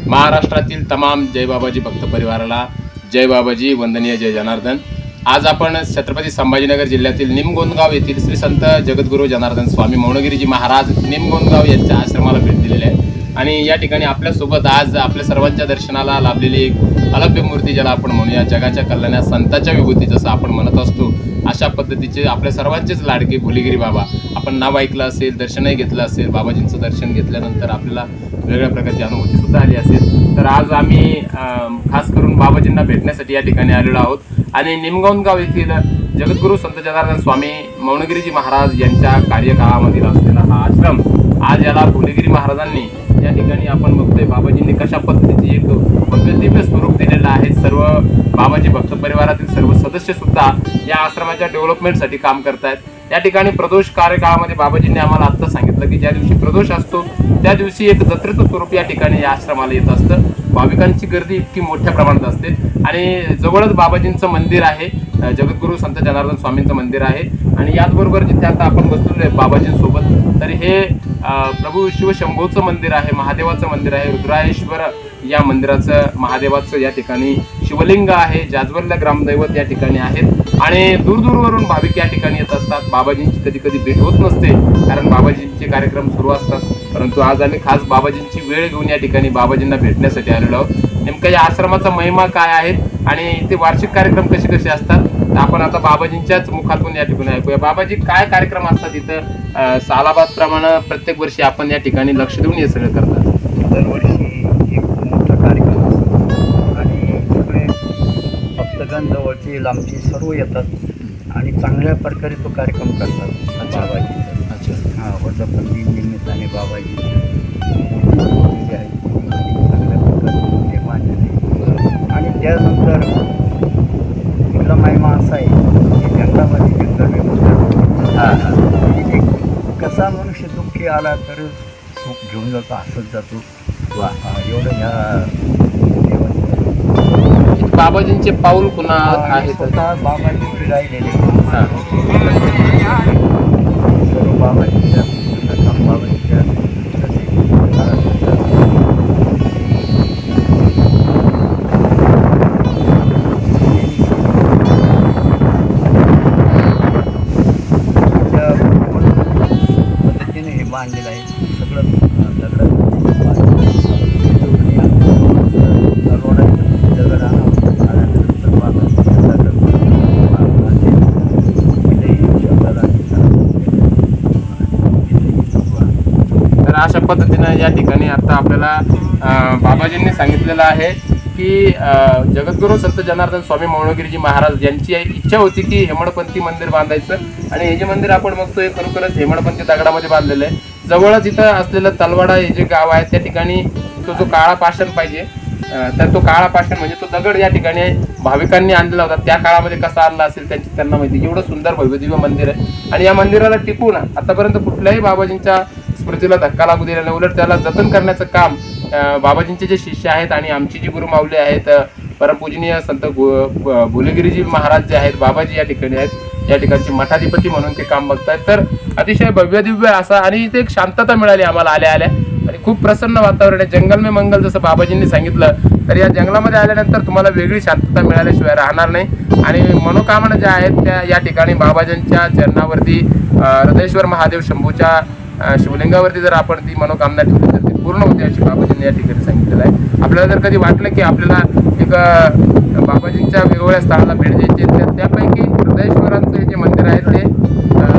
महाराष्ट्रातील तमाम जय बाबाजी भक्त परिवाराला जय बाबाजी, वंदनीय जय जनार्दन। आज आपण छत्रपती संभाजीनगर जिल्ह्यातील निमगोंदगाव येथील श्री संत जगद्गुरू जनार्दन स्वामी मौनगिरीजी महाराज निमगोंदगाव यांच्या आश्रमाला भेट दिलेली आहे आणि या ठिकाणी आपल्यासोबत आज आपल्या सर्वांच्या दर्शनाला लाभलेली एक अलभ्य मूर्ती, ज्याला आपण म्हणूया जगाच्या कल्याणात संतांच्या विभूती जसं आपण म्हणत असतो अशा पद्धतीचे आपल्या सर्वांचेच लाडके भोलेगिरी बाबा। आपण नाव ऐकलं असेल, दर्शनही घेतलं असेल, बाबाजींचं दर्शन घेतल्यानंतर आपल्याला वेगळ्या प्रकारची अनुभूती सुद्धा आली असेल। तर आज आम्ही खास करून बाबाजींना भेटण्यासाठी या ठिकाणी आलेलो आहोत आणि निमगोंदगाव येथील जगद्गुरू संत जनार्दन स्वामी मौनगिरीजी महाराज यांच्या कार्यकाळामधील असलेला हा आश्रम आज याला भोलेगिरी महाराजांनी या ठिकाणी आपण बघतोय बाबाजींनी कशा पद्धतीचे एक भव्य दिव्य स्वरूप दिलेलं आहे। सर्व बाबाजी भक्त परिवारातील सर्व सदस्य सुद्धा या आश्रमाच्या डेव्हलपमेंटसाठी काम करतायत। या ठिकाणी प्रदोष कार्यकाळामध्ये बाबाजींनी आम्हाला आत्ता सांगितलं की ज्या दिवशी प्रदोष असतो त्या दिवशी एक जत्रेचं स्वरूप या ठिकाणी या आश्रमाला येत असतं। भाविकांची गर्दी इतकी मोठ्या प्रमाणात असते आणि जवळच बाबाजींचं मंदिर आहे, जगद्गुरू संत जनार्दन स्वामींचं मंदिर आहे आणि याचबरोबर जिथे आता आपण बसलेलो आहे बाबाजींसोबत, तर हे प्रभू शिवशंभूचं मंदिर आहे, महादेवाचं मंदिर आहे, रुद्रायेश्वर या मंदिराचं महादेवाचं या ठिकाणी शिवलिंग आहे, जाजवरला ग्रामदैवत या ठिकाणी आहेत आणि दूरदूरवरून भाविक या ठिकाणी येत असतात। बाबाजींची कधी कधी भेट होत नसते कारण बाबाजींचे कार्यक्रम सुरू असतात, परंतु आज आम्ही खास बाबाजींची वेळ घेऊन या ठिकाणी बाबाजींना भेटण्यासाठी आलेलो आहोत। नेमकं या आश्रमाचा महिमा काय आहे आणि इथे वार्षिक कार्यक्रम कसे कसे असतात तर आपण आता बाबाजींच्याच मुखातून या ठिकाणी ऐकूया। बाबाजी, काय कार्यक्रम असतात इथं? सालाबाद प्रमाणे प्रत्येक वर्षी आपण या ठिकाणी लक्ष देऊन हे सगळं करतात? दरवर्षी एक मोठा कार्यक्रम असतो आणि सगळे भक्तगण जवळचे लांबचे सर्व येतात आणि चांगल्या प्रकारे तो कार्यक्रम करतात। अच्छा. बाबाजीचा अच्छा. हां, वर्धापन दिन निमित्ताने बाबाजीचे आहे आणि चांगल्या प्रकारे ते मांडलेले आणि त्यानंतर इथला महिमा असा आहे की जंगलामध्ये जंगल कसा मनुष्य दुःखी आला तर सुख घेऊन जातो, हसत जातो। वा, एवढं ह्या बाबाजींचे पाऊल पुन्हा आहेत? स्वतः बाबाजी राहिलेले हां. सर्व बाबाजीच्या बाबाजीच्या पद्धतीने हे बांधलेलं आहे सगळं दगड अशा पद्धतीनं या ठिकाणी आता आपल्याला बाबाजींनी सांगितलेलं आहे की जगद्गुरू संत जनार्दन स्वामी मौनगिरीजी महाराज यांची इच्छा होती की हेमडपंथी मंदिर बांधायचं आणि हे जे मंदिर आपण बघतोय खरोखरच हेमडपंथी दगडामध्ये बांधलेलं आहे। जवळच इथं असलेलं तलवाडा हे जे गाव आहे त्या ठिकाणी तो जो काळा पाषाण पाहिजे, तर तो काळा पाषाण म्हणजे तो दगड या ठिकाणी भाविकांनी आणलेला होता। त्या काळामध्ये कसा आणला असेल त्यांना माहिती। एवढं सुंदर भव्यदिव्य मंदिर आहे आणि या मंदिराला टिकून आतापर्यंत कुठल्याही बाबाजींच्या स्मृतीला धक्का लागू दिला नाही, उलट त्याला जतन करण्याचं काम बाबाजींचे जे शिष्य आहेत आणि आमची जी गुरुमाऊली आहेत परमपूजनीय संत भोलेगिरीजी महाराज जे आहेत, बाबाजी या ठिकाणी आहेत, या ठिकाणचे मठाधिपती म्हणून ते काम बघतायत। तर अतिशय भव्य दिव्य असा आणि इथे एक शांतता मिळाली आम्हाला आल्या आल्या आणि खूप प्रसन्न वातावरण आहे। जंगल में मंगल जसं बाबाजींनी सांगितलं, तर या जंगलामध्ये आल्यानंतर तुम्हाला वेगळी शांतता मिळाल्याशिवाय राहणार नाही आणि मनोकामना ज्या आहेत त्या या ठिकाणी बाबाजींच्या चरणावरती हृदयेश्वर महादेव शंभूच्या शिवलिंगावरती जर आपण ती मनोकामना ठेवली तर ती पूर्ण होते अशी बाबाजींनी या ठिकाणी सांगितलेलं आहे। आपल्याला जर कधी वाटलं की आपल्याला एक बाबाजींच्या वेगवेगळ्या स्थळाला भेट द्यायची तर त्यापैकी हृदयेश्वरांचं जे मंदिर आहे ते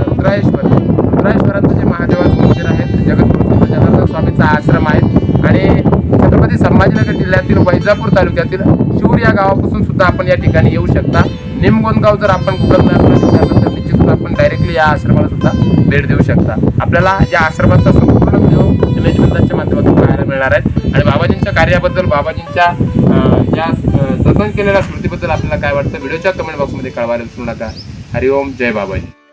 रुद्रायेश्वरांचं जे महादेवाचं मंदिर आहे ते जगद्गुरू संत जनार्दन स्वामींचा आश्रम आहे आणि छत्रपती संभाजीनगर जिल्ह्यातील वैजापूर तालुक्यातील शिवूर या गावापासून सुद्धा आपण या ठिकाणी येऊ शकता। निमगोंदगाव जर आपण गुगल मॅपला विचारलं तर निश्चित आपण डायरेक्टली या आश्रमाला सुद्धा भेट देऊ शकता। आपल्याला या आश्रमाचा संपूर्ण व्हिडिओ इमेजबंदाच्या माध्यमातून पाहायला मिळणार आहे आणि बाबाजींच्या कार्याबद्दल, बाबाजींच्या या जतन केलेल्या स्मृतीबद्दल आपल्याला काय वाटतं व्हिडिओच्या कमेंट बॉक्समध्ये कळवायला विसरू नका। हरिओम, जय बाबाजी।